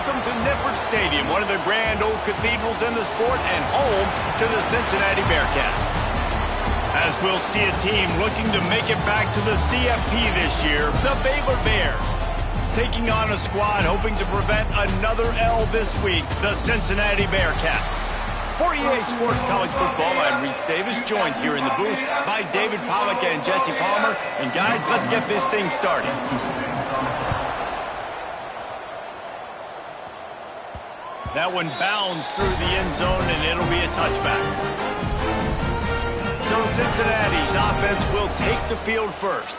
welcome to Nippert Stadium, one of the grand old cathedrals in the sport and home to the Cincinnati Bearcats. As we'll see a team looking to make it back to the CFP this year, the Baylor Bears. Taking on a squad hoping to prevent another L this week, the Cincinnati Bearcats. For EA Sports College Football, I'm Reese Davis, joined here in the booth by David Pollack and Jesse Palmer. And guys, let's get this thing started. That one bounds through the end zone, and it'll be a touchback. So Cincinnati's offense will take the field first.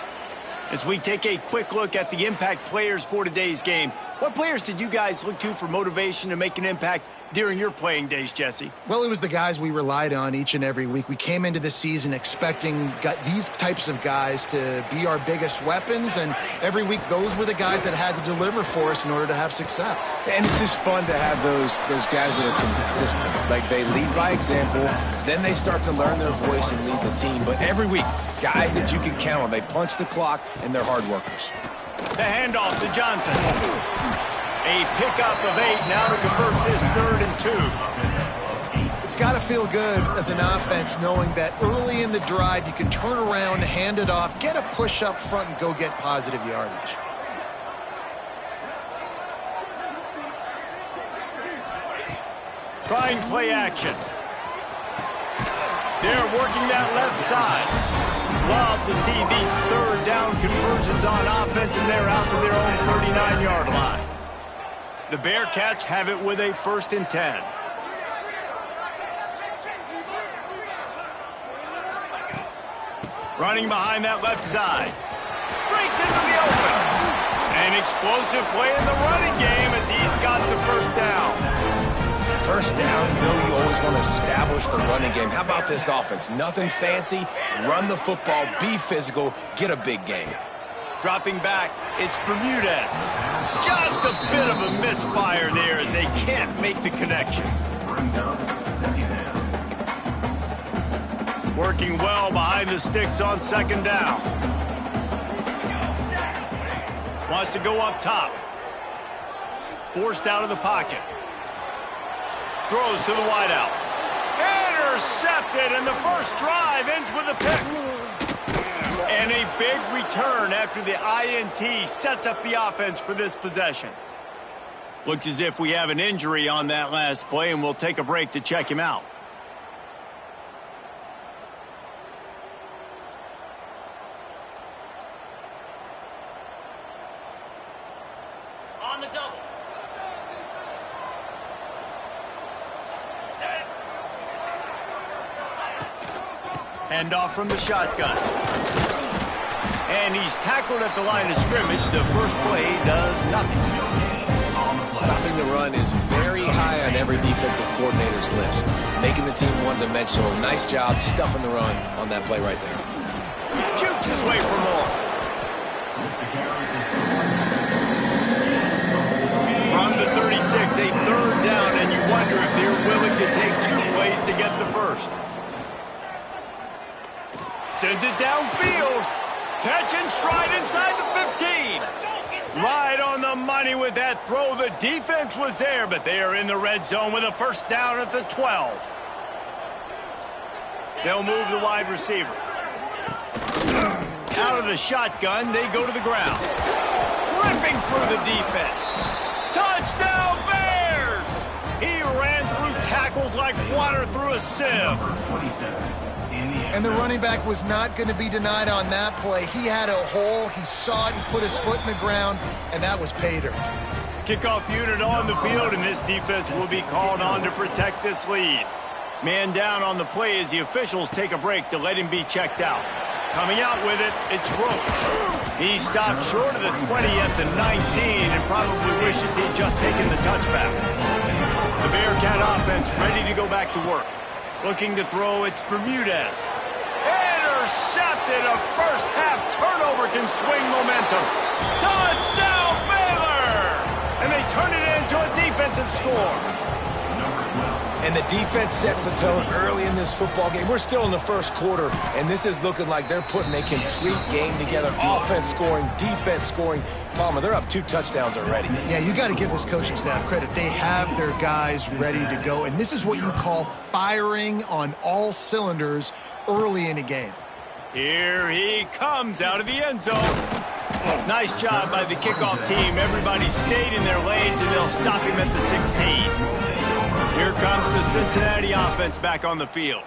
As we take a quick look at the impact players for today's game, what players did you guys look to for motivation to make an impact during your playing days, Jesse? Well, it was the guys we relied on each and every week. We came into the season expecting these types of guys to be our biggest weapons, and every week those were the guys that had to deliver for us in order to have success. And it's just fun to have those guys that are consistent. Like, they lead by example, then they start to learn their voice and lead the team. But every week, guys that you can count on. They punch the clock, and they're hard workers. The handoff to Johnson. A pickup of 8 now to convert this 3rd and 2. It's got to feel good as an offense knowing that early in the drive you can turn around, hand it off, get a push up front, and go get positive yardage. Trying play action. They're working that left side. Love to see these 3rd down conversions on offense, and they're out to their own 39-yard line. The Bearcats have it with a 1st and 10. Running behind that left side. Breaks into the open. An explosive play in the running game as he's got the 1st down. First down, you know you always want to establish the running game. How about this offense? Nothing fancy. Run the football, be physical, get a big gain. Dropping back, it's Bermudez. Just a bit of a misfire there as they can't make the connection. Working well behind the sticks on 2nd down. Wants to go up top. Forced out of the pocket. Throws to the wideout. Intercepted, and the first drive ends with a pick. And a big return after the INT sets up the offense for this possession. Looks as if we have an injury on that last play, and we'll take a break to check him out. On the double. Handoff from the shotgun. And he's tackled at the line of scrimmage. The first play does nothing. Stopping the run is very high on every defensive coordinator's list. Making the team one-dimensional. Nice job stuffing the run on that play right there. Jukes his way for more. From the 36, a 3rd down, and you wonder if they're willing to take 2 plays to get the 1st. Sends it downfield. Catch and stride inside the 15. Right on the money with that throw. The defense was there, but they are in the red zone with a 1st down at the 12. They'll move the wide receiver. Out of the shotgun, they go to the ground. Ripping through the defense. Touchdown, Bears! He ran through tackles like water through a sieve. And the running back was not going to be denied on that play. He had a hole, he saw it, he put his foot in the ground, and that was pay dirt. Kickoff unit on the field, and this defense will be called on to protect this lead. Man down on the play as the officials take a break to let him be checked out. Coming out with it, it's Roach. He stopped short of the 20 at the 19 and probably wishes he'd just taken the touchback. The Bearcat offense ready to go back to work. Looking to throw, it's Bermudez. Intercepted. A first-half turnover can swing momentum. Touchdown, Baylor! And they turn it into a defensive score. And the defense sets the tone early in this football game. We're still in the first quarter, and this is looking like they're putting a complete game together. Offense scoring, defense scoring. Palmer, they're up 2 touchdowns already. Yeah, you got to give this coaching staff credit. They have their guys ready to go, and this is what you call firing on all cylinders early in a game. Here he comes out of the end zone. Nice job by the kickoff team. Everybody stayed in their lanes, and they'll stop him at the 16. Here comes the Cincinnati offense back on the field.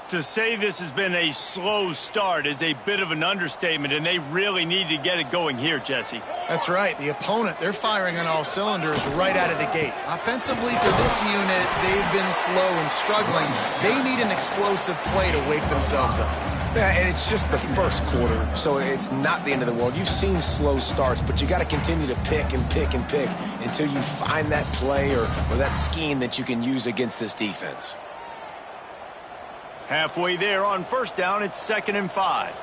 To say this has been a slow start is a bit of an understatement, and they really need to get it going here, Jesse. That's right. The opponent, they're firing on all cylinders right out of the gate. Offensively, for this unit, they've been slow and struggling. They need an explosive play to wake themselves up. Yeah, and it's just the first quarter, so it's not the end of the world. You've seen slow starts, but you got to continue to pick and pick and pick until you find that play or that scheme that you can use against this defense. Halfway there on first down, it's 2nd and 5.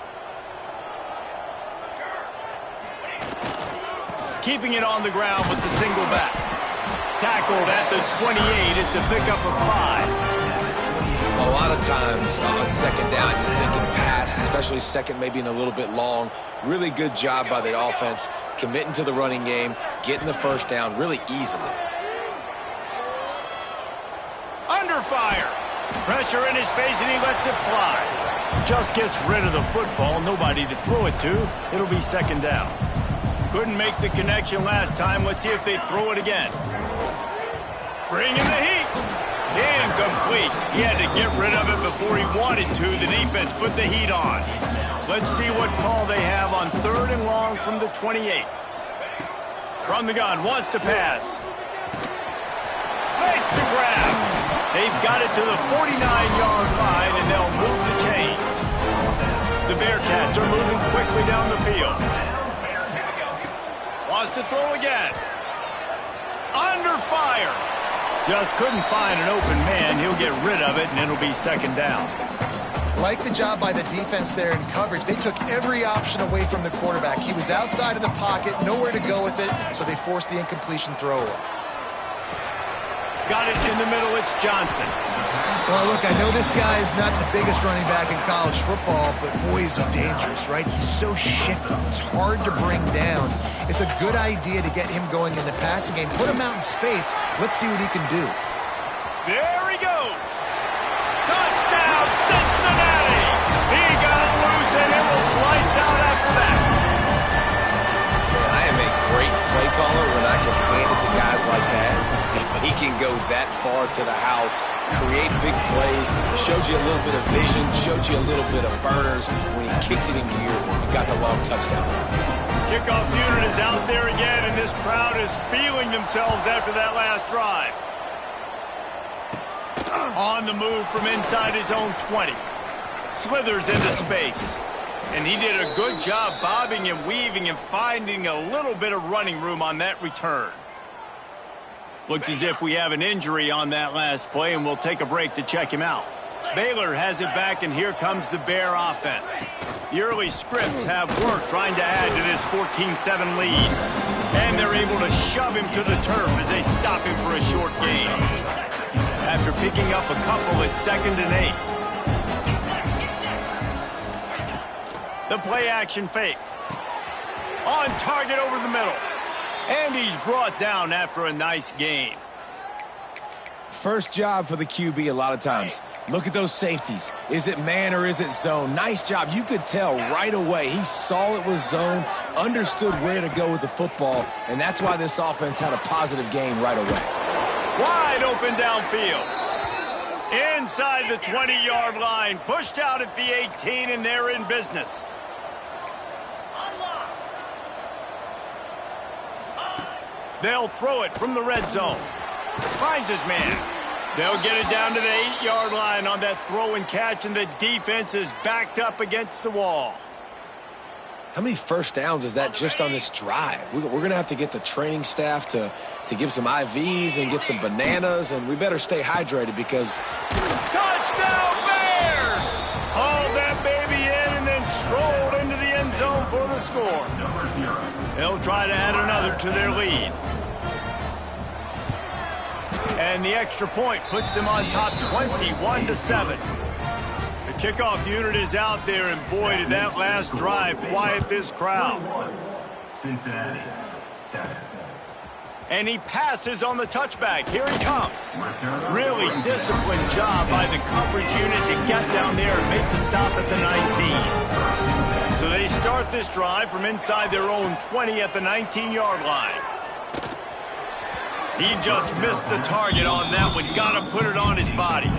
Keeping it on the ground with the single back. Tackled at the 28. It's a pickup of 5. A lot of times on 2nd down, you're thinking pass, especially 2nd, maybe in a little bit long. Really good job by the offense, committing to the running game, getting the first down really easily. Under fire. Pressure in his face, and he lets it fly. Just gets rid of the football. Nobody to throw it to. It'll be 2nd down. Couldn't make the connection last time. Let's see if they throw it again. Bring in the heat. Incomplete. He had to get rid of it before he wanted to. The defense put the heat on. Let's see what call they have on 3rd and long from the 28. From the gun, wants to pass. Makes the grab. They've got it to the 49-yard line, and they'll move the chains. The Bearcats are moving quickly down the field. Wants to throw again. Under fire. Just couldn't find an open man. He'll get rid of it, and it'll be 2nd down. Like the job by the defense there in coverage. They took every option away from the quarterback. He was outside of the pocket, nowhere to go with it, so they forced the incompletion throw. Got it in the middle. It's Johnson. Well, look, I know this guy is not the biggest running back in college football, but boy, is he dangerous, right? He's so shifty. It's hard to bring down. It's a good idea to get him going in the passing game. Put him out in space. Let's see what he can do. There he goes. Touchdown, Cincinnati. He got loose, and it was lights out after that. Man, I am a great play caller when I can hand it to guys like that. He can go that far to the house, create big plays, showed you a little bit of vision, showed you a little bit of burners when he kicked it in gear and got the long touchdown. Kickoff unit is out there again, and this crowd is feeling themselves after that last drive. On the move from inside his own 20. Slithers into space. And he did a good job bobbing and weaving and finding a little bit of running room on that return. Looks as if we have an injury on that last play, and we'll take a break to check him out. Baylor has it back, and here comes the Bear offense. The early scripts have worked trying to add to this 14-7 lead, and they're able to shove him to the turf as they stop him for a short gain. After picking up a couple, it's 2nd and 8. The play-action fake. On target over the middle. And he's brought down after a nice gain. First job for the QB a lot of times. Look at those safeties. Is it man or is it zone? Nice job. You could tell right away. He saw it was zone, understood where to go with the football, and that's why this offense had a positive gain right away. Wide open downfield. Inside the 20-yard line. Pushed out at the 18, and they're in business. They'll throw it from the red zone. Finds his man. They'll get it down to the 8-yard line on that throw and catch, and the defense is backed up against the wall. How many first downs is that just on this drive? We're going to have to get the training staff to give some IVs and get some bananas, and we better stay hydrated because... Touchdown Bears! Hauled that baby in and then strolled into the end zone for the score. They'll try to add another to their lead. And the extra point puts them on top 21-7. The kickoff unit is out there, and boy, did that last drive quiet this crowd. Cincinnati, 7. And he passes on the touchback. Here he comes. Really disciplined job by the coverage unit to get down there and make the stop at the 19. So they start this drive from inside their own 20 at the 19-yard line. He just missed the target on that one. Got to put it on his body.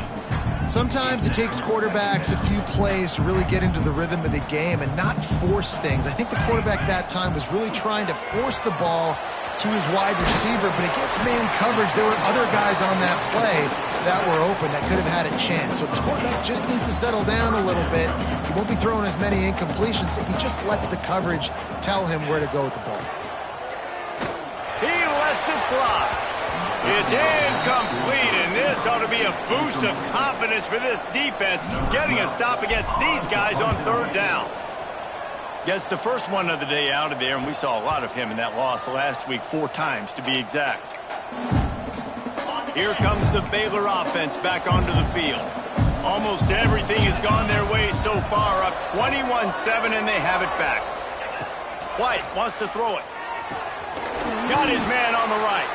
Sometimes it takes quarterbacks a few plays to really get into the rhythm of the game and not force things. I think the quarterback that time was really trying to force the ball to his wide receiver, but against man coverage, there were other guys on that play that were open that could have had a chance. So this quarterback just needs to settle down a little bit. He won't be throwing as many incompletions if he just lets the coverage tell him where to go with the ball. He lets it fly. It's incomplete, and this ought to be a boost of confidence for this defense, getting a stop against these guys on third down. Gets the first one of the day out of there, and we saw a lot of him in that loss last week, 4 times to be exact. Here comes the Baylor offense back onto the field. Almost everything has gone their way so far, up 21-7, and they have it back. White wants to throw it. Got his man on the right.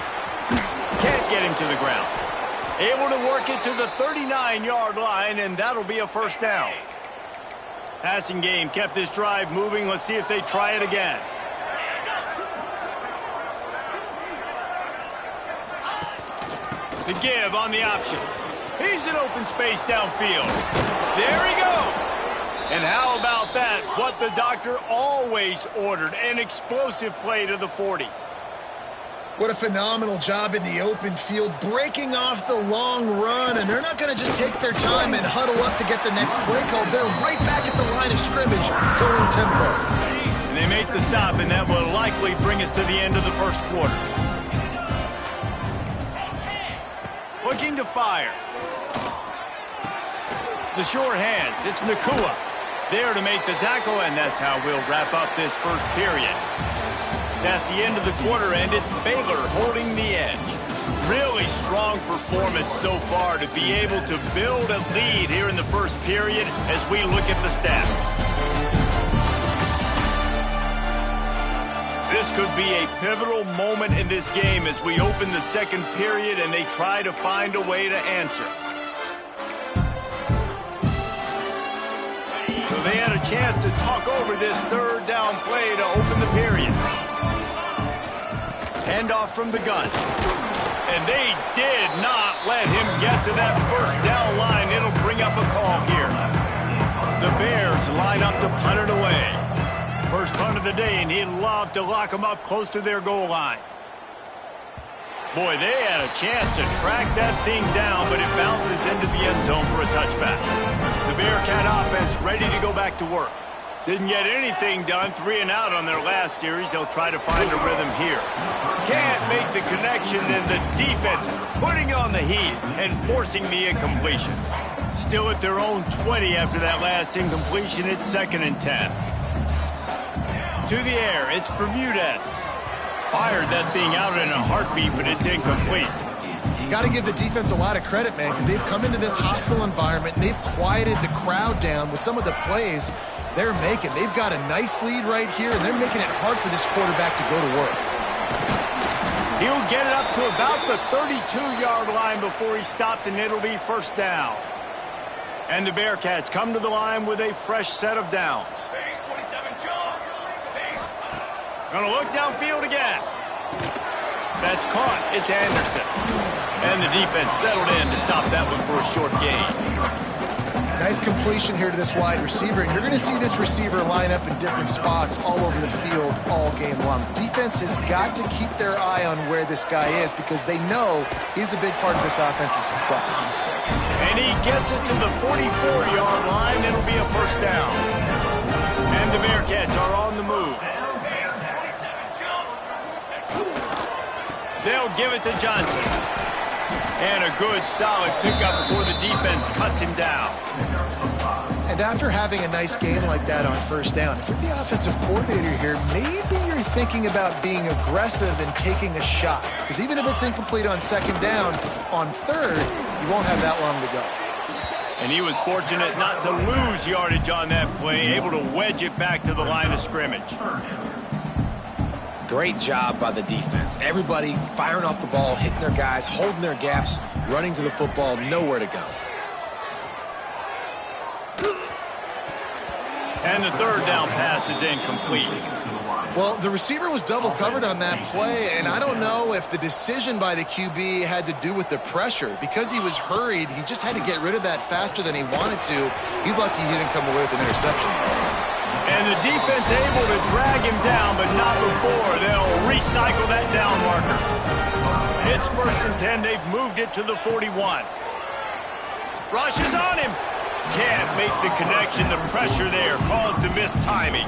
Can't get him to the ground. Able to work it to the 39-yard line, and that'll be a first down. Passing game kept this drive moving. Let's see if they try it again. The give on the option. He's in open space downfield. There he goes. And how about that? What the doctor always ordered, an explosive play to the 40. What a phenomenal job in the open field, breaking off the long run, and they're not going to just take their time and huddle up to get the next play called. They're right back at the line of scrimmage, going tempo. And they make the stop, and that will likely bring us to the end of the first quarter. Looking to fire. The short hands, it's Nakua. There to make the tackle, and that's how we'll wrap up this first period. That's the end of the quarter, and it's Baylor holding the edge. Really strong performance so far to be able to build a lead here in the first period as we look at the stats. This could be a pivotal moment in this game as we open the second period and they try to find a way to answer. So they had a chance to talk over this third down play to open the period. Handoff from the gun. And they did not let him get to that first down line. It'll bring up a call here. The Bears line up to punt it away. First punt of the day, and he'd love to lock them up close to their goal line. Boy, they had a chance to track that thing down, but it bounces into the end zone for a touchback. The Bearcat offense ready to go back to work. Didn't get anything done, 3 and out on their last series. They'll try to find a rhythm here. Can't make the connection, and the defense putting on the heat and forcing the incompletion. Still at their own 20 after that last incompletion. It's 2nd and 10. To the air, it's Bermudez. Fired that thing out in a heartbeat, but it's incomplete. Got to give the defense a lot of credit, man, because they've come into this hostile environment, and they've quieted the crowd down with some of the plays they're making. They've got a nice lead right here, and they're making it hard for this quarterback to go to work. He'll get it up to about the 32-yard line before he stopped, and it'll be first down. And the Bearcats come to the line with a fresh set of downs. Gonna look downfield again. That's caught. It's Anderson. And the defense settled in to stop that one for a short gain. Nice completion here to this wide receiver, and you're going to see this receiver line up in different spots all over the field all game long. Defense has got to keep their eye on where this guy is because they know he's a big part of this offense's success. And he gets it to the 44-yard line. It'll be a first down. And the Bearcats are on the move. They'll give it to Johnson. And a good, solid pickup before the defense cuts him down. And And after having a nice game like that on first down, if you're the offensive coordinator here, maybe you're thinking about being aggressive and taking a shot. Because even if it's incomplete on second down, on third, you won't have that long to go. And he was fortunate not to lose yardage on that play, able to wedge it back to the line of scrimmage. Great job by the defense. Everybody firing off the ball, hitting their guys, holding their gaps, running to the football, nowhere to go. And the third down pass is incomplete. Well, the receiver was double covered on that play, and I don't know if the decision by the QB had to do with the pressure. Because he was hurried, he just had to get rid of that faster than he wanted to. He's lucky he didn't come away with an interception. And the defense able to drag him down, but not before they'll recycle that down marker. It's 1st and 10. They've moved it to the 41. Rush is on him. Can't make the connection. The pressure there caused the missed timing.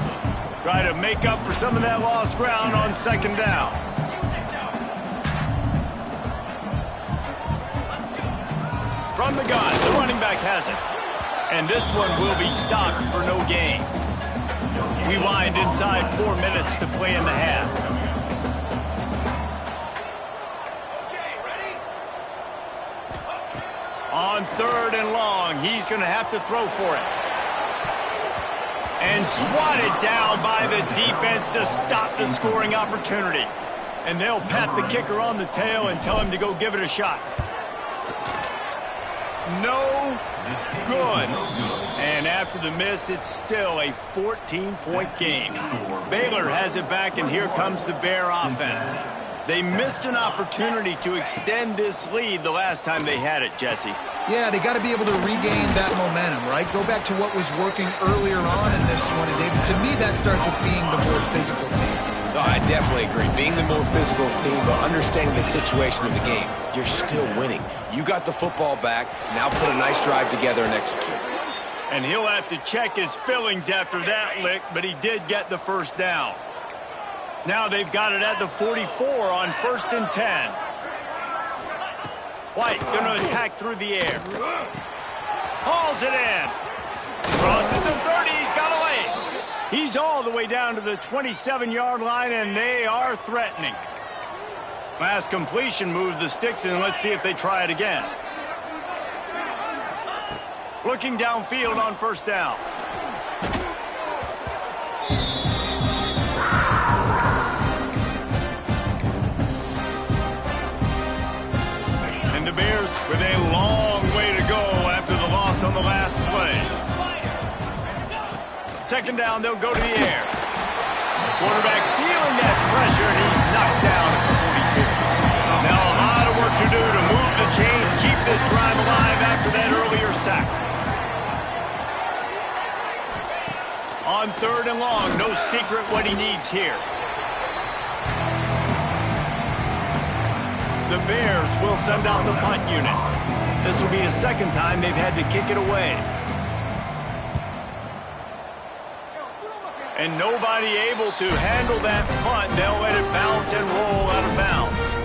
Try to make up for some of that lost ground on second down. From the gun, the running back has it. And this one will be stopped for no gain. We wind inside 4 minutes to play in the half. On 3rd and long, he's going to have to throw for it. And swatted down by the defense to stop the scoring opportunity. And they'll pat the kicker on the tail and tell him to go give it a shot. No good. And after the miss, it's still a 14-point game. Baylor has it back, and here comes the Bear offense. They missed an opportunity to extend this lead the last time they had it, Jesse. Yeah, they got to be able to regain that momentum, right? Go back to what was working earlier on in this one. And David, to me, that starts with being the more physical team. No, I definitely agree. Being the more physical team, but understanding the situation of the game. You're still winning. You got the football back. Now put a nice drive together and execute. And he'll have to check his fillings after that lick, but he did get the first down. Now they've got it at the 44 on 1st and 10. White going to attack through the air. Hauls it in. Crosses the 30. He's got away. He's all the way down to the 27-yard line, and they are threatening. Last completion moves the sticks, and let's see if they try it again. Looking downfield on 1st down. And the Bears with a long way to go after the loss on the last play. 2nd down, they'll go to the air. Quarterback feeling that pressure, and he's knocked down at the 42. Now a lot of work to do to move the chains, keep this drive alive after that earlier sack. On 3rd and long, no secret what he needs here. The Bears will send out the punt unit. This will be the 2nd time they've had to kick it away. And nobody able to handle that punt. They'll let it bounce and roll out of bounds.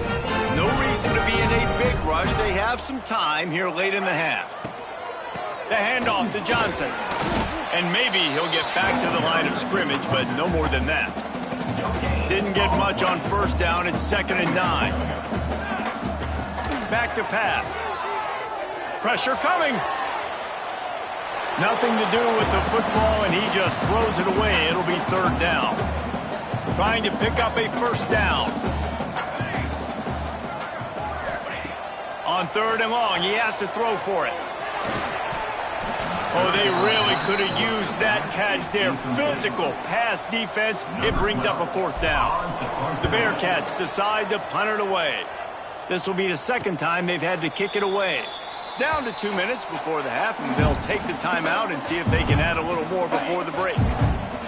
No reason to be in a big rush. They have some time here late in the half. The handoff to Johnson. And maybe he'll get back to the line of scrimmage, but no more than that. Didn't get much on 1st down. It's 2nd and 9. Back to pass. Pressure coming. Nothing to do with the football, and he just throws it away. It'll be 3rd down. Trying to pick up a 1st down. On 3rd and long, he has to throw for it. Oh, they really could have used that catch there. Physical pass defense. It brings up a 4th down. The Bearcats decide to punt it away. This will be the 2nd time they've had to kick it away. Down to 2 minutes before the half, and they'll take the timeout and see if they can add a little more before the break.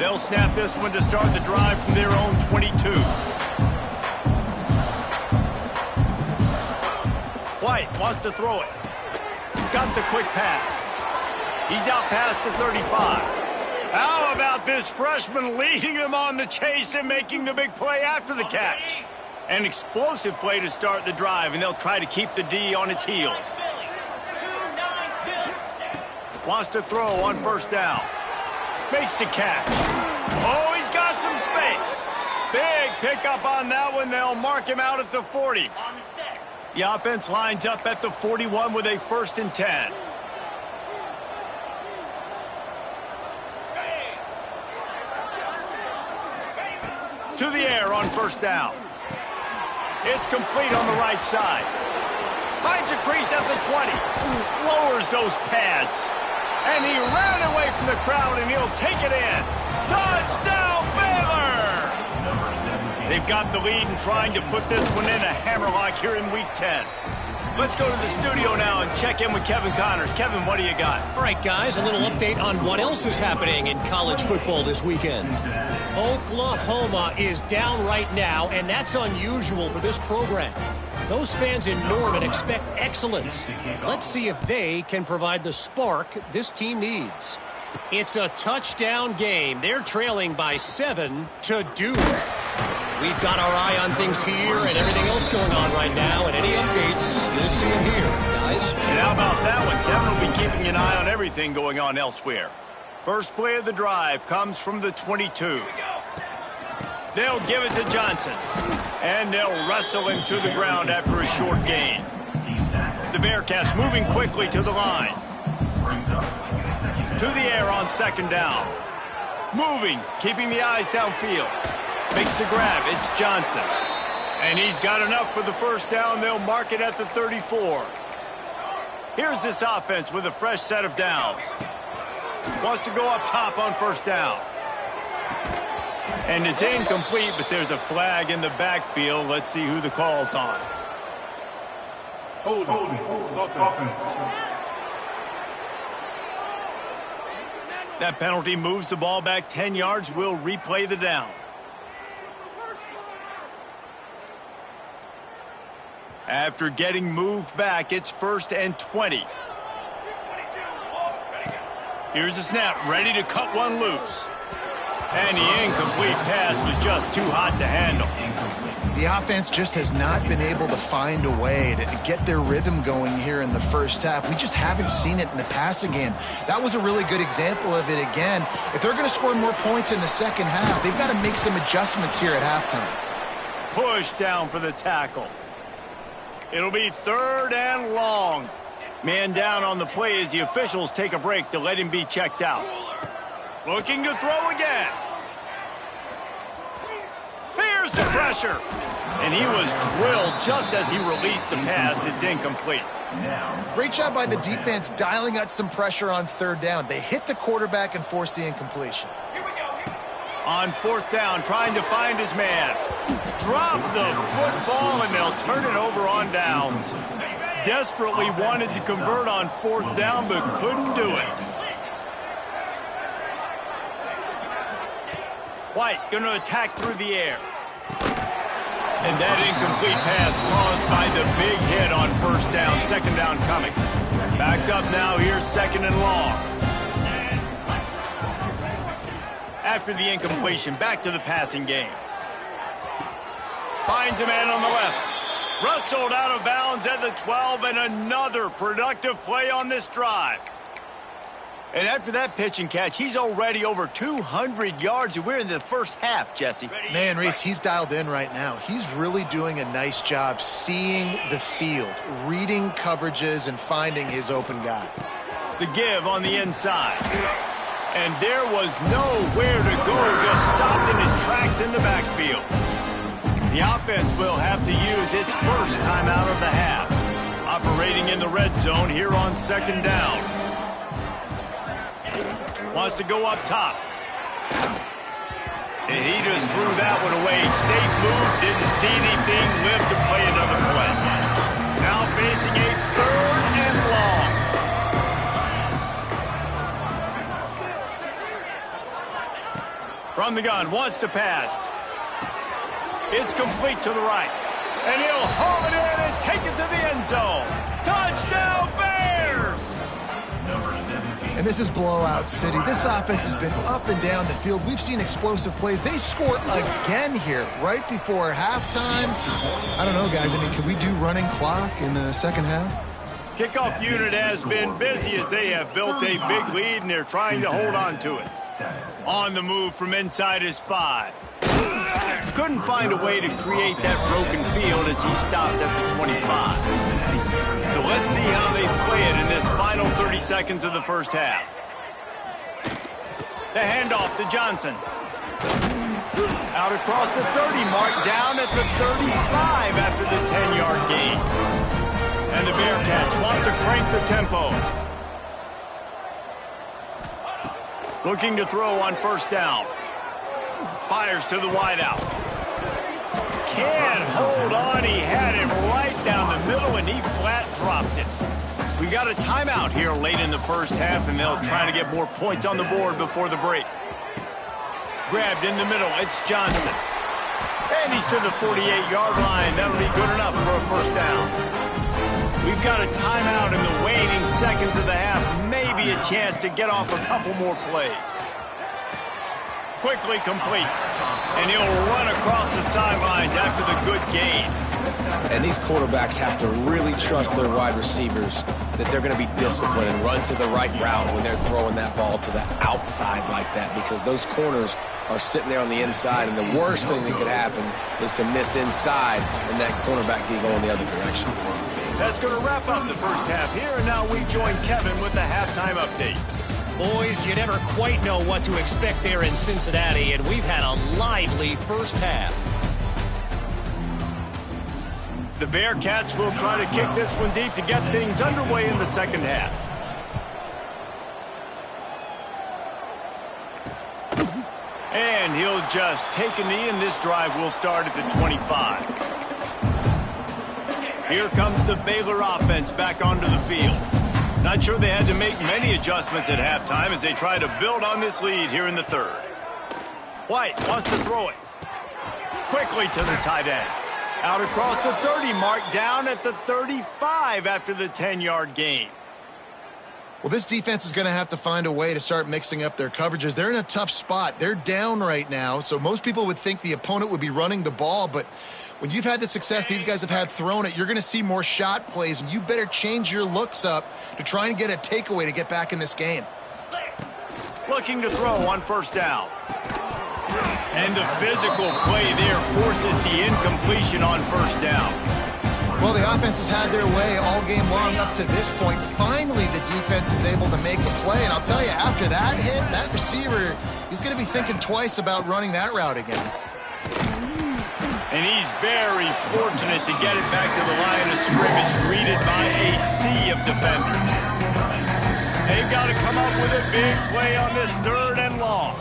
They'll snap this one to start the drive from their own 22. White wants to throw it. Got the quick pass. He's out past the 35. How about this freshman leading them on the chase and making the big play after the catch? An explosive play to start the drive, and they'll try to keep the D on its heels. Wants to throw on first down. Makes the catch. Oh, he's got some space. Big pickup on that one. They'll mark him out at the 40. On the set. The offense lines up at the 41 with a 1st and 10. To the air on first down. It's complete on the right side. Finds a crease at the 20. Lowers those pads. And he ran away from the crowd, and he'll take it in. Touchdown, Baylor! They've got the lead and trying to put this one in a hammerlock here in Week 10. Let's go to the studio now and check in with Kevin Connors. Kevin, what do you got? All right, guys, a little update on what else is happening in college football this weekend. Oklahoma is down right now, and that's unusual for this program. Those fans in Norman expect excellence. Let's see if they can provide the spark this team needs. It's a touchdown game. They're trailing by 7 to Duke. We've got our eye on things here and everything else going on right now, and any updates, you'll see them here, guys. And how about that one? Kevin will be keeping an eye on everything going on elsewhere. First play of the drive comes from the 22. They'll give it to Johnson. And they'll wrestle him to the ground after a short gain. The Bearcats moving quickly to the line. To the air on second down. Moving, keeping the eyes downfield. Makes the grab, it's Johnson. And he's got enough for the first down. They'll mark it at the 34. Here's this offense with a fresh set of downs. Wants to go up top on first down. And it's incomplete, but there's a flag in the backfield. Let's see who the call's on. Hold. That penalty moves the ball back 10 yards. We'll replay the down. After getting moved back, it's 1st and 20. Here's the snap, ready to cut one loose. And the incomplete pass was just too hot to handle. The offense just has not been able to find a way to get their rhythm going here in the first half. We just haven't seen it in the passing game. That was a really good example of it again. If they're going to score more points in the second half, they've got to make some adjustments here at halftime. Push down for the tackle. It'll be 3rd and long. Man down on the play as the officials take a break to let him be checked out. Looking to throw again. Here's the pressure. And he was drilled just as he released the pass. It's incomplete. Great job by the defense dialing out some pressure on 3rd down. They hit the quarterback and forced the incompletion. On 4th down, trying to find his man. Drop the football, and they'll turn it over on downs. Desperately wanted to convert on 4th down, but couldn't do it. White going to attack through the air. And that incomplete pass caused by the big hit on 1st down. 2nd down coming. Backed up now, here's 2nd and long. After the incompletion, back to the passing game. Finds a man on the left. Wrestled out of bounds at the 12, and another productive play on this drive. And after that pitch and catch, he's already over 200 yards, and we're in the first half, Jesse. Man, Reese, he's dialed in right now. He's really doing a nice job seeing the field, reading coverages, and finding his open guy. The give on the inside. And there was nowhere to go, just stopped in his tracks in the backfield. The offense will have to use its first timeout of the half. Operating in the red zone here on 2nd down. Wants to go up top. And he just threw that one away. Safe move, didn't see anything, lived to play another play. Now facing a 3rd and long. From the gun, wants to pass. It's complete to the right. And he'll haul it in and take it to the end zone. Touchdown, Bears! And this is blowout city. This offense has been up and down the field. We've seen explosive plays. They score again here right before halftime. I don't know, guys. I mean, can we do running clock in the second half? Kickoff unit has been busy as they have built a big lead, and they're trying to hold on to it. On the move from inside his 5. Couldn't find a way to create that broken field as he stopped at the 25. So let's see how they play it in this final 30 seconds of the first half. The handoff to Johnson. Out across the 30 mark, down at the 35 after the 10-yard gain. And the Bearcats want to crank the tempo. Looking to throw on first down. Fires to the wideout. Can't hold on. He had it right down the middle, and he flat dropped it. We got a timeout here late in the first half, and they'll try to get more points on the board before the break. Grabbed in the middle. It's Johnson. And he's to the 48-yard line. That'll be good enough for a first down. We've got a timeout in the waning seconds of the half. Maybe a chance to get off a couple more plays. Quickly complete. And he'll run across the sidelines after the good gain. And these quarterbacks have to really trust their wide receivers that they're going to be disciplined and run to the right route when they're throwing that ball to the outside like that, because those corners are sitting there on the inside, and the worst thing that could happen is to miss inside and that cornerback can go in the other direction. That's going to wrap up the first half here, and now we join Kevin with the halftime update. Boys, you never quite know what to expect there in Cincinnati, and we've had a lively first half. The Bearcats will try to kick this one deep to get things underway in the second half. And he'll just take a knee, and this drive will start at the 25. Here comes the Baylor offense back onto the field. Not sure they had to make many adjustments at halftime as they try to build on this lead here in the third. White wants to throw it. Quickly to the tight end. Out across the 30 mark, down at the 35 after the 10-yard gain. Well, this defense is going to have to find a way to start mixing up their coverages. They're in a tough spot. They're down right now, so most people would think the opponent would be running the ball, but when you've had the success these guys have had throwing it, you're going to see more shot plays, and you better change your looks up to try and get a takeaway to get back in this game. Looking to throw on first down. And the physical play there forces the incompletion on first down. Well, the offense has had their way all game long up to this point. Finally, the defense is able to make a play. And I'll tell you, after that hit, that receiver, he's going to be thinking twice about running that route again. And he's very fortunate to get it back to the line of scrimmage, greeted by a sea of defenders. They've got to come up with a big play on this third and long.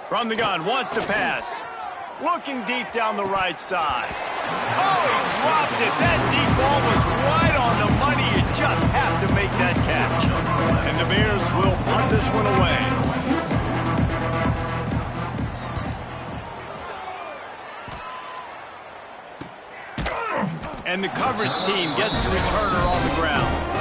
From the gun, wants to pass. Looking deep down the right side. Oh, he dropped it. That deep ball was right on the money. You just have to make that catch. And the Bears will punt this one away. And the coverage team gets the returner on the ground.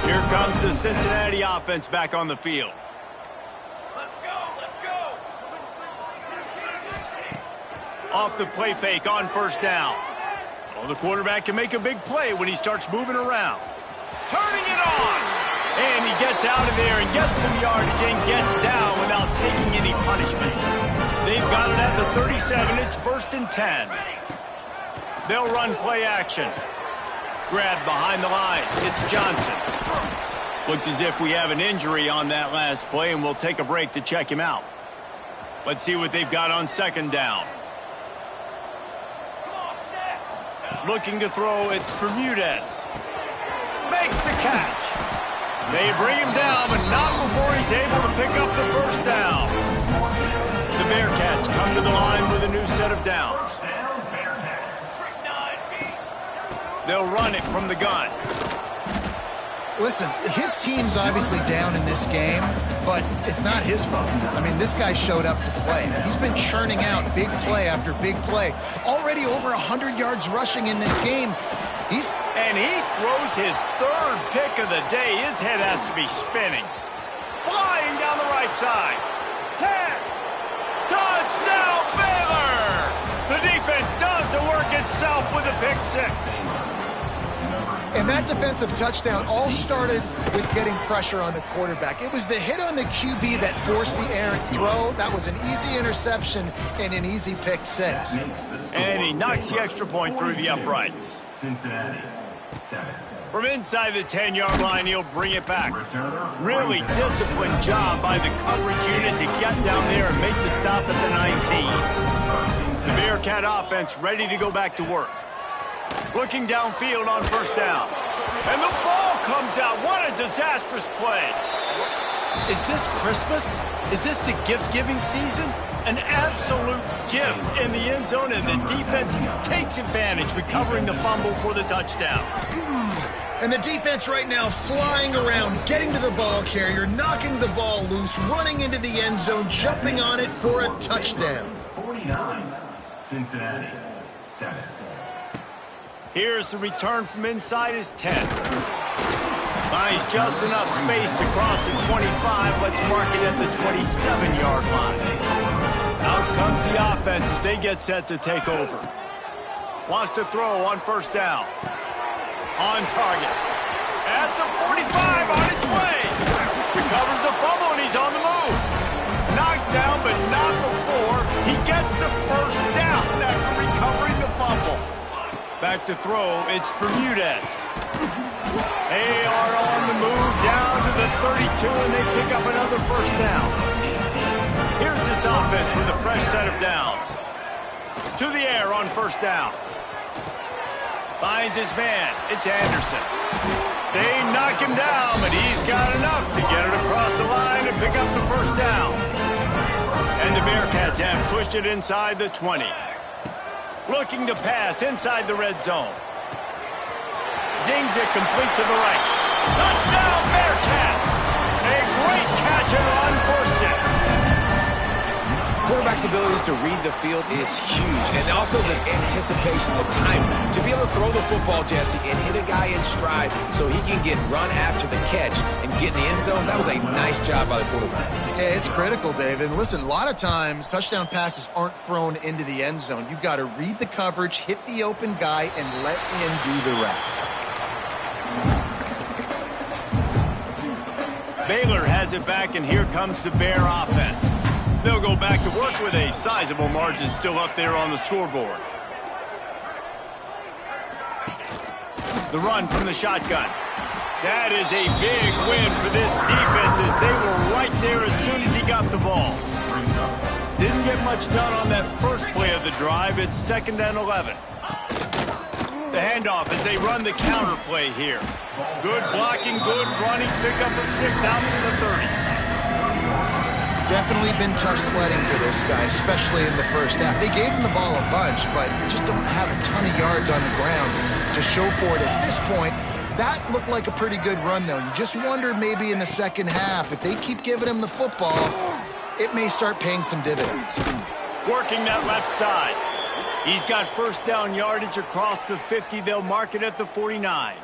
Here comes the Cincinnati offense back on the field. Let's go, let's go. Off the play fake on first down. Well, the quarterback can make a big play when he starts moving around. Turning it on! And he gets out of there and gets some yardage and gets down without taking any punishment. They've got it at the 37. It's 1st and 10. They'll run play action. Grabbed behind the line. It's Johnson. Looks as if we have an injury on that last play, and we'll take a break to check him out. Let's see what they've got on second down. Looking to throw, it's Bermudez. Makes the catch. They bring him down, but not before he's able to pick up the first down. The Bearcats come to the line with a new set of downs. They'll run it from the gun. Listen, his team's obviously down in this game, but it's not his fault. I mean, this guy showed up to play. He's been churning out big play after big play. Already over 100 yards rushing in this game. And he throws his third pick of the day. His head has to be spinning. Flying down the right side. 10. Touchdown, Baylor! The defense does the work itself with a pick 6. And that defensive touchdown all started with getting pressure on the quarterback. It was the hit on the QB that forced the errant throw. That was an easy interception and an easy pick 6. And he knocks the extra point through the uprights. Cincinnati, 7. From inside the 10-yard line, he'll bring it back. Really disciplined job by the coverage unit to get down there and make the stop at the 19. The Bearcat offense ready to go back to work. Looking downfield on first down. And the ball comes out. What a disastrous play. Is this Christmas? Is this the gift-giving season? An absolute gift in the end zone, and the defense takes advantage, recovering the fumble for the touchdown. And the defense right now flying around, getting to the ball carrier, knocking the ball loose, running into the end zone, jumping on it for a touchdown. 49, Cincinnati, 7. Here's the return from inside his 10. Finds just enough space to cross the 25. Let's mark it at the 27-yard line. Out comes the offense as they get set to take over. Wants to throw on first down. On target. At the 45, on its way. Recovers the fumble, and he's on the move. Knocked down, but not before he gets the first down after recovering the fumble. Back to throw, it's Bermudez. They are on the move down to the 32, and they pick up another first down. Here's this offense with a fresh set of downs. To the air on first down. Finds his man. It's Anderson. They knock him down, but he's got enough to get it across the line and pick up the first down. And the Bearcats have pushed it inside the 20. Looking to pass inside the red zone. Zings it complete to the right. Touchdown, Bearcats! A great catch and run for 6. Quarterback's abilities to read the field is huge, and also the anticipation, the time to be able to throw the football, Jesse, and hit a guy in stride so he can get run after the catch and get in the end zone. That was a nice job by the quarterback. Yeah, it's critical, David. And listen, a lot of times touchdown passes aren't thrown into the end zone. You've got to read the coverage, hit the open guy, and let him do the rest. Baylor has it back, and here comes the Bear offense. They'll go back to work with a sizable margin still up there on the scoreboard. The run from the shotgun. That is a big win for this defense as they were right there as soon as he got the ball. Didn't get much done on that first play of the drive. It's 2nd and 11. The handoff as they run the counter play here. Good blocking, good running, pickup of 6 out to the 30. Definitely been tough sledding for this guy, especially in the first half. They gave him the ball a bunch, but they just don't have a ton of yards on the ground to show for it at this point. That looked like a pretty good run, though. You just wonder maybe in the second half, if they keep giving him the football, it may start paying some dividends. Working that left side. He's got first down yardage across the 50. They'll mark it at the 49.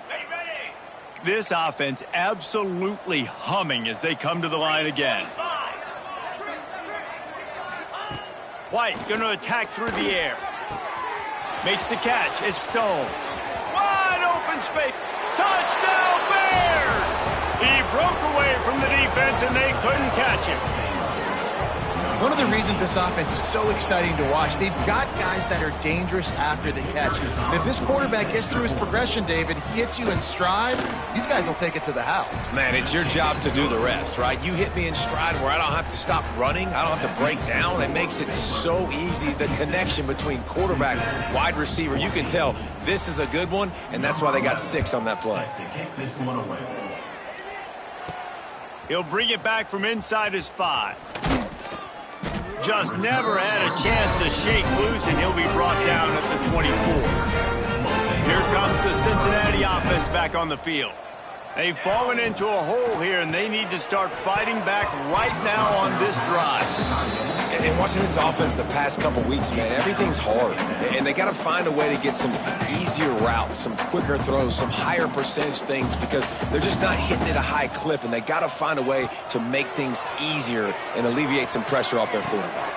This offense absolutely humming as they come to the line again. White going to attack through the air. Makes the catch. It's Stone. Wide open space. Touchdown, Bears! He broke away from the defense, and they couldn't catch him. One of the reasons this offense is so exciting to watch, they've got guys that are dangerous after the catch. And if this quarterback gets through his progression, David, he hits you in stride, these guys will take it to the house. Man, it's your job to do the rest, right? You hit me in stride where I don't have to stop running. I don't have to break down. It makes it so easy. The connection between quarterback, wide receiver, you can tell this is a good one, and that's why they got 6 on that play. He'll bring it back from inside his 5. Just never had a chance to shake loose, and he'll be brought down at the 24. Here comes the Cincinnati offense back on the field. They've fallen into a hole here, and they need to start fighting back right now on this drive. And watching this offense the past couple weeks, man, everything's hard. And they got to find a way to get some easier routes, some quicker throws, some higher percentage things because they're just not hitting at a high clip, and they got to find a way to make things easier and alleviate some pressure off their quarterback.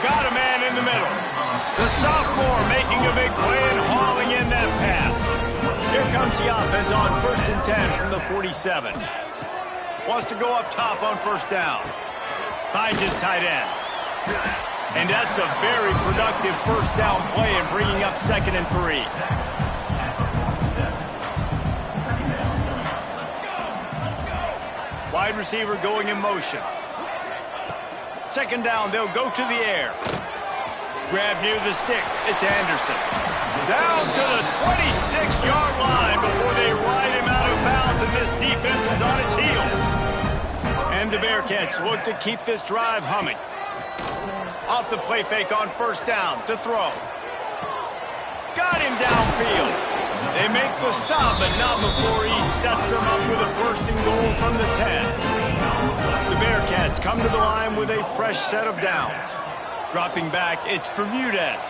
Got a man in the middle. The sophomore making a big play and hauling in that pass. Here comes the offense on 1st and 10 from the 47. Wants to go up top on 1st down. Finds his tight end. And that's a very productive 1st down play and bringing up 2nd and 3. Wide receiver going in motion. 2nd down, they'll go to the air. Grab near the sticks. It's Anderson. Down to the 26-yard line before they ride him out of bounds, and this defense is on its heels. And the Bearcats look to keep this drive humming. Off the play fake on 1st down to throw. Got him downfield. They make the stop, but not before he sets them up with a 1st and goal from the 10. The Bearcats come to the line with a fresh set of downs. Dropping back, it's Bermudez.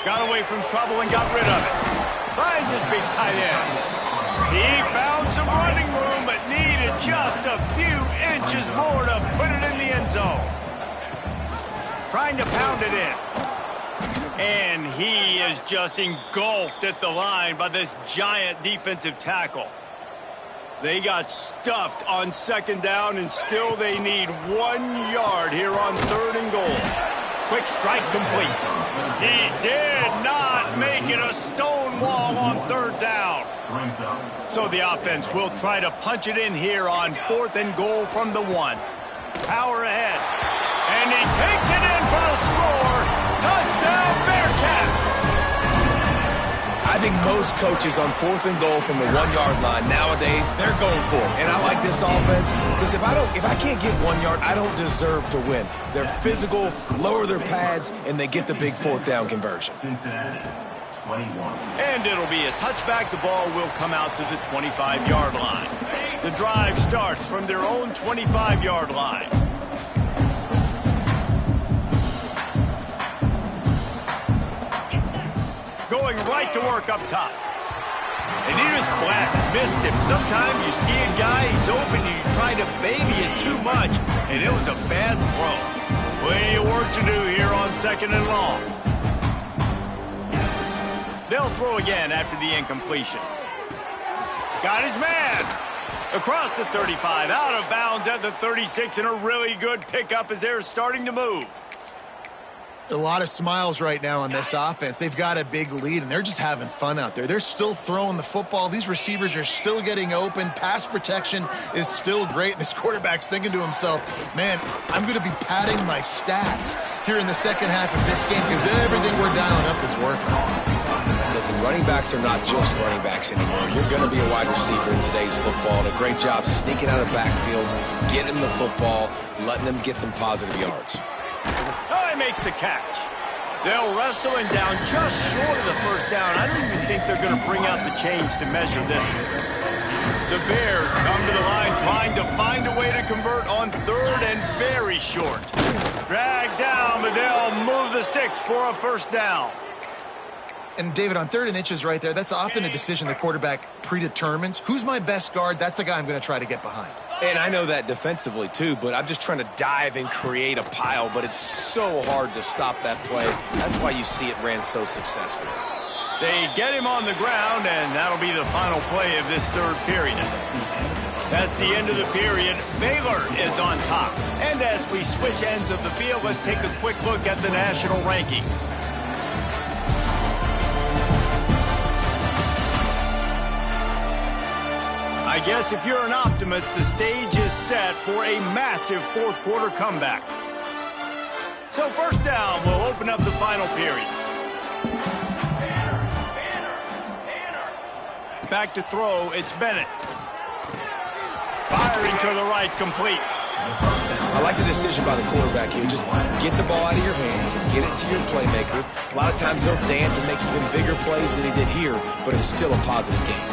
Got away from trouble and got rid of it. Finds his big tight end. He found some running room, but needed just a few inches more to put it in the end zone. Trying to pound it in. And he is just engulfed at the line by this giant defensive tackle. They got stuffed on 2nd down, and still they need 1 yard here on 3rd and goal. Quick strike complete. He did not make it a stone wall on 3rd down. So the offense will try to punch it in here on 4th and goal from the 1. Power ahead. And he takes it in for the score. Touchdown, Bearcats! I think most coaches on 4th and goal from the 1-yard line nowadays, they're going for it. And I like this offense because if I can't get 1 yard, I don't deserve to win. They're physical, lower their pads, and they get the big 4th down conversion. Cincinnati, 21. And it'll be a touchback. The ball will come out to the 25-yard line. The drive starts from their own 25-yard line. Going right to work up top. And he was flat, missed him. Sometimes you see a guy, he's open, and you try to baby it too much, and it was a bad throw. Plenty of work to do here on 2nd and long. They'll throw again after the incompletion. Got his man. Across the 35, out of bounds at the 36, and a really good pickup as they're starting to move. A lot of smiles right now on this offense. They've got a big lead, and they're just having fun out there. They're still throwing the football. These receivers are still getting open. Pass protection is still great. This quarterback's thinking to himself, man, I'm going to be padding my stats here in the 2nd half of this game because everything we're dialing up is working. Listen, running backs are not just running backs anymore. You're going to be a wide receiver in today's football. And a great job sneaking out of the backfield, getting the football, letting them get some positive yards. Oh, he makes the catch. They'll wrestle him down just short of the 1st down. I don't even think they're going to bring out the chains to measure this one. The Bears come to the line trying to find a way to convert on 3rd and very short. Dragged down, but they'll move the sticks for a 1st down. And, David, on 3rd and inches right there, that's often a decision the quarterback predetermines. Who's my best guard? That's the guy I'm going to try to get behind. And I know that defensively, too, but I'm just trying to dive and create a pile, but it's so hard to stop that play. That's why you see it ran so successfully. They get him on the ground, and that'll be the final play of this 3rd period. That's the end of the period. Baylor is on top. And as we switch ends of the field, let's take a quick look at the national rankings. I guess if you're an optimist, the stage is set for a massive 4th quarter comeback. So 1st down will open up the final period. Back to throw, it's Bennett. Firing to the right, complete. I like the decision by the quarterback here. Just get the ball out of your hands, get it to your playmaker. A lot of times they'll dance and make even bigger plays than he did here, but it's still a positive game.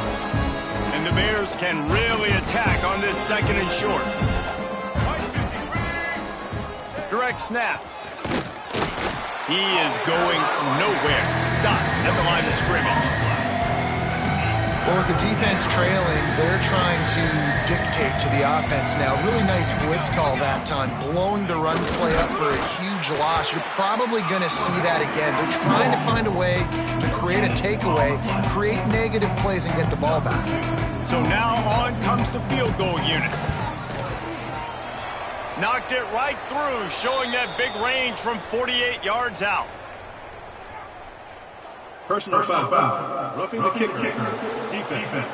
And the Bears can really attack on this 2nd and short. Direct snap. He is going nowhere. Stop at the line of scrimmage. Well, with the defense trailing, they're trying to dictate to the offense now. Really nice blitz call that time, blowing the run play up for a huge loss. You're probably going to see that again. They're trying to find a way to create a takeaway, create negative plays, and get the ball back. So now on comes the field goal unit. Knocked it right through, showing that big range from 48 yards out. Personal foul. Roughing the kicker. Defense.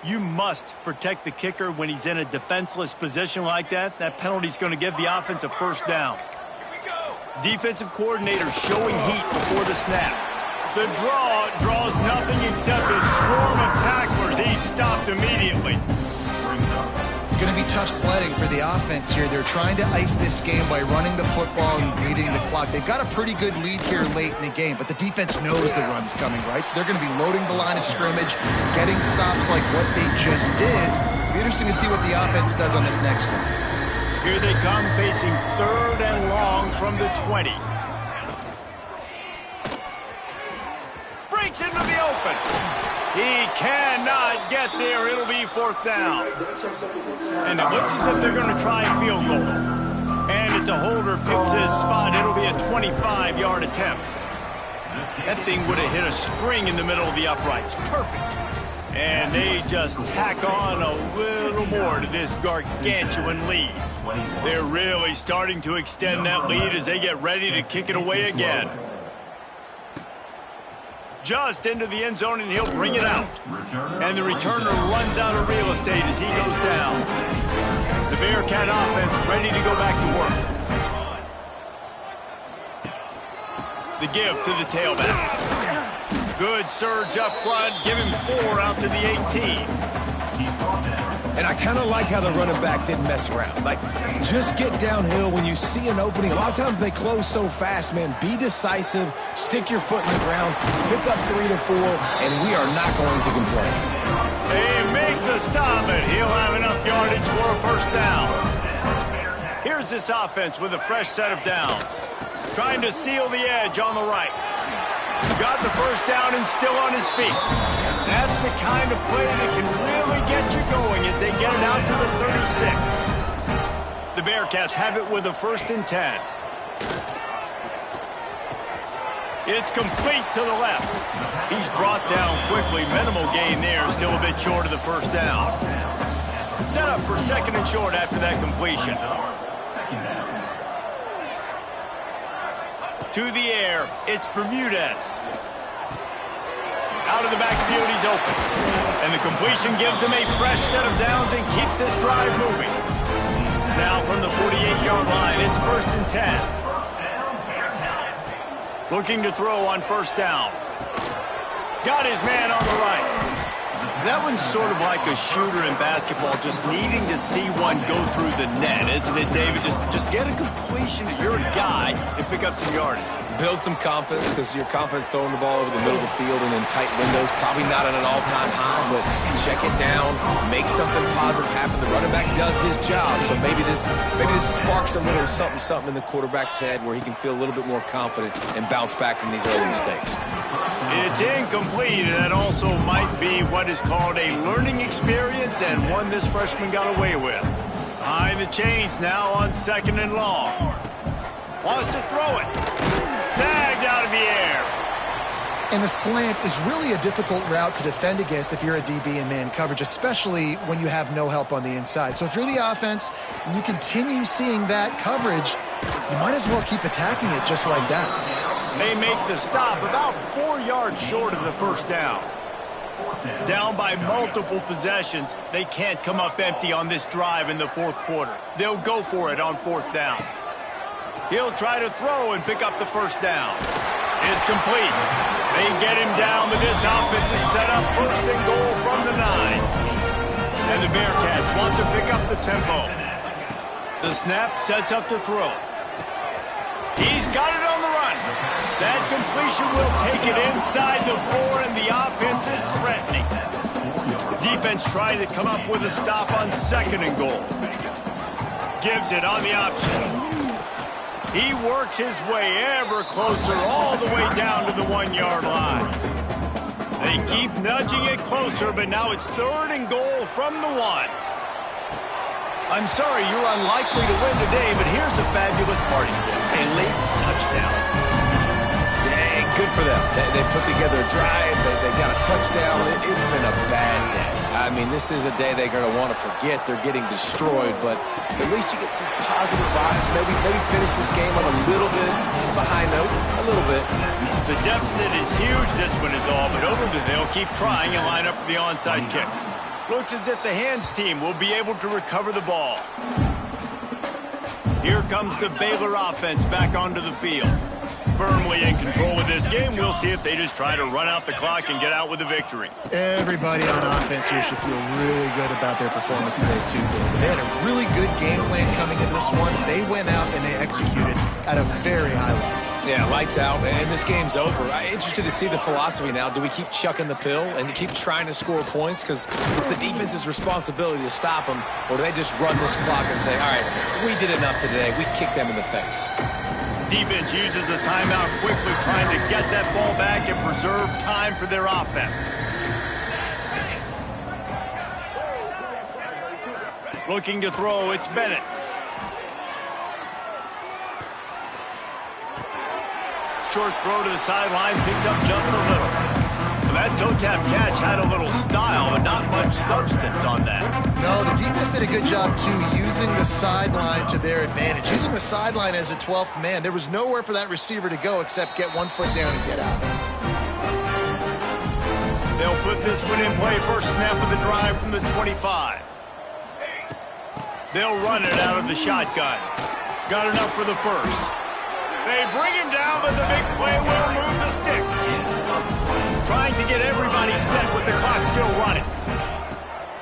You must protect the kicker when he's in a defenseless position like that. That penalty's going to give the offense a first down. Defensive coordinator showing heat before the snap. The draw draws nothing except a swarm of tacklers. He's stopped immediately. It's going to be tough sledding for the offense here. They're trying to ice this game by running the football and beating the clock. They've got a pretty good lead here late in the game, but the defense knows the run's coming, right? So they're going to be loading the line of scrimmage, getting stops like what they just did. It'll be interesting to see what the offense does on this next one. Here they come, facing 3rd and long from the 20. Breaks into the open. He cannot get there. It'll be 4th down. And it looks as if they're going to try a field goal. And as a holder picks his spot, it'll be a 25-yard attempt. That thing would have hit a string in the middle of the uprights. Perfect. And they just tack on a little more to this gargantuan lead. They're really starting to extend that lead as they get ready to kick it away again. Just into the end zone, and he'll bring it out. And the returner runs out of real estate as he goes down. The Bearcat offense ready to go back to work. The give to the tailback. Good surge up front. Give him 4 out to the 18. And I kind of like how the running back didn't mess around. Like, just get downhill when you see an opening. A lot of times they close so fast, man. Be decisive, stick your foot in the ground, pick up 3 to 4, and we are not going to complain. They make the stop, and he'll have enough yardage for a first down. Here's this offense with a fresh set of downs. Trying to seal the edge on the right. Got the first down and still on his feet. That's the kind of play that can really get you going as they get it out to the 36. The Bearcats have it with a 1st and 10. It's complete to the left. He's brought down quickly. Minimal gain there, still a bit short of the first down. Set up for 2nd and short after that completion. To the air, it's Bermudez. Out of the backfield, he's open. And the completion gives him a fresh set of downs and keeps this drive moving. Now from the 48-yard line, it's 1st and 10. Looking to throw on 1st down. Got his man on the right. That one's sort of like a shooter in basketball, just needing to see one go through the net, isn't it, David? Just get a completion to your guy and pick up some yardage. Build some confidence, because your confidence throwing the ball over the middle of the field and in tight windows, probably not at an all-time high, but check it down, make something positive happen. The running back does his job, so maybe this sparks a little something in the quarterback's head where he can feel a little bit more confident and bounce back from these early mistakes. It's incomplete, and that also might be what is called a learning experience, and one this freshman got away with. Behind the chains now on 2nd and long. Wants to throw it. Snagged out of the air. And the slant is really a difficult route to defend against if you're a DB in man coverage, especially when you have no help on the inside. So if you're the offense and you continue seeing that coverage, you might as well keep attacking it just like that. They make the stop about 4 yards short of the first down. Down by multiple possessions, they can't come up empty on this drive in the 4th quarter. They'll go for it on 4th down. He'll try to throw and pick up the first down. It's complete. They get him down, but this offense is set up 1st and goal from the 9. And the Bearcats want to pick up the tempo. The snap sets up to throw. He's got it on the run. That completion will take it inside the 4, and the offense is threatening. Defense trying to come up with a stop on 2nd and goal. gives it on the option. He works his way ever closer all the way down to the 1-yard line. They keep nudging it closer, but now it's 3rd and goal from the 1. I'm sorry, you're unlikely to win today, but here's a fabulous party gift. A late touchdown. Yeah, good for them. They put together a drive. They got a touchdown. It's been a bad day. I mean, this is a day they're going to want to forget. They're getting destroyed, but at least you get some positive vibes. Maybe finish this game on a little bit behind note, a little bit. The deficit is huge, this one is all, but they'll keep trying and line up for the onside kick. Looks as if the hands team will be able to recover the ball. Here comes the Baylor offense back onto the field. Firmly in control of this game. We'll see if they just try to run out the clock and get out with a victory. Everybody on offense here should feel really good about their performance today, too, David. They had a really good game plan coming into this one. They went out and they executed at a very high level. Yeah, lights out, and this game's over. I'm interested to see the philosophy now. Do we keep chucking the pill and keep trying to score points? Because it's the defense's responsibility to stop them. Or do they just run this clock and say, all right, we did enough today. We kicked them in the face. Defense uses a timeout quickly, trying to get that ball back and preserve time for their offense. Looking to throw, it's Bennett. Short throw to the sideline, picks up just a little. Well, that toe tap catch had a little style, but not much substance on that. No, the defense did a good job, too, using the sideline to their advantage. Using the sideline as a 12th man. There was nowhere for that receiver to go except get 1 foot down and get out. They'll put this one in play. First snap of the drive from the 25. They'll run it out of the shotgun. Got enough for the first. They bring him down, but the big play will move the sticks. Trying to get everybody set with the clock still running.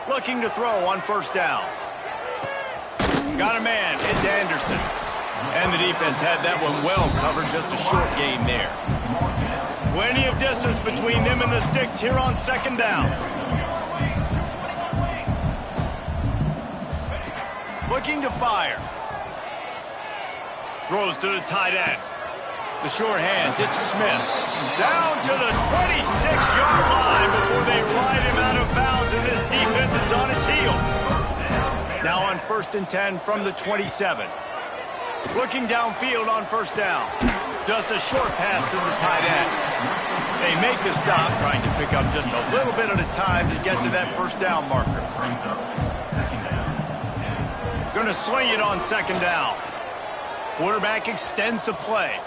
Looking to throw on first down. Got a man. It's Anderson. And the defense had that one well covered. Just a short gain there. Plenty of distance between them and the sticks here on 2nd down. Looking to fire. Throws to the tight end. The short hands, it's Smith. Down to the 26-yard line before they ride him out of bounds, and this defense is on its heels. Now on 1st and 10 from the 27. Looking downfield on first down. Just a short pass to the tight end. They make the stop, trying to pick up just a little bit at a time to get to that first down marker. Going to swing it on 2nd down. Quarterback extends the play.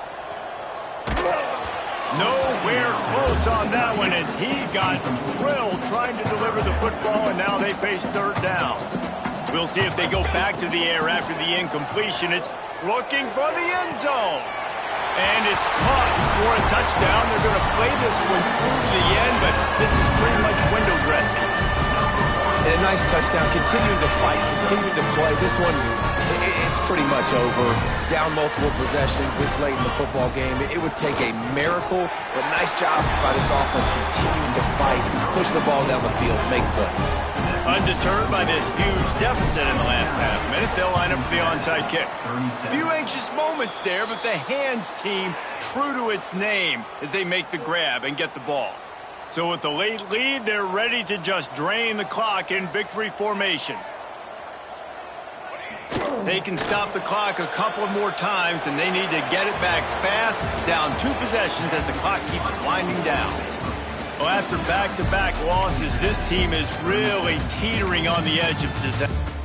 Nowhere close on that one as he got drilled trying to deliver the football, and now they face 3rd down. We'll see if they go back to the air after the incompletion. It's looking for the end zone. And it's caught for a touchdown. They're going to play this one through to the end, but this is pretty much window dressing. And a nice touchdown, continuing to fight, continuing to play. This one, it's pretty much over. Down multiple possessions this late in the football game. It would take a miracle, but nice job by this offense continuing to fight, push the ball down the field, make plays. Undeterred by this huge deficit in the last half minute, they'll line up for the onside kick. A few anxious moments there, but the hands team true to its name as they make the grab and get the ball. So with the late lead, they're ready to just drain the clock in victory formation. They can stop the clock a couple of more times, and they need to get it back fast, down 2 possessions as the clock keeps winding down. Well, after back-to-back losses, this team is really teetering on the edge of disaster.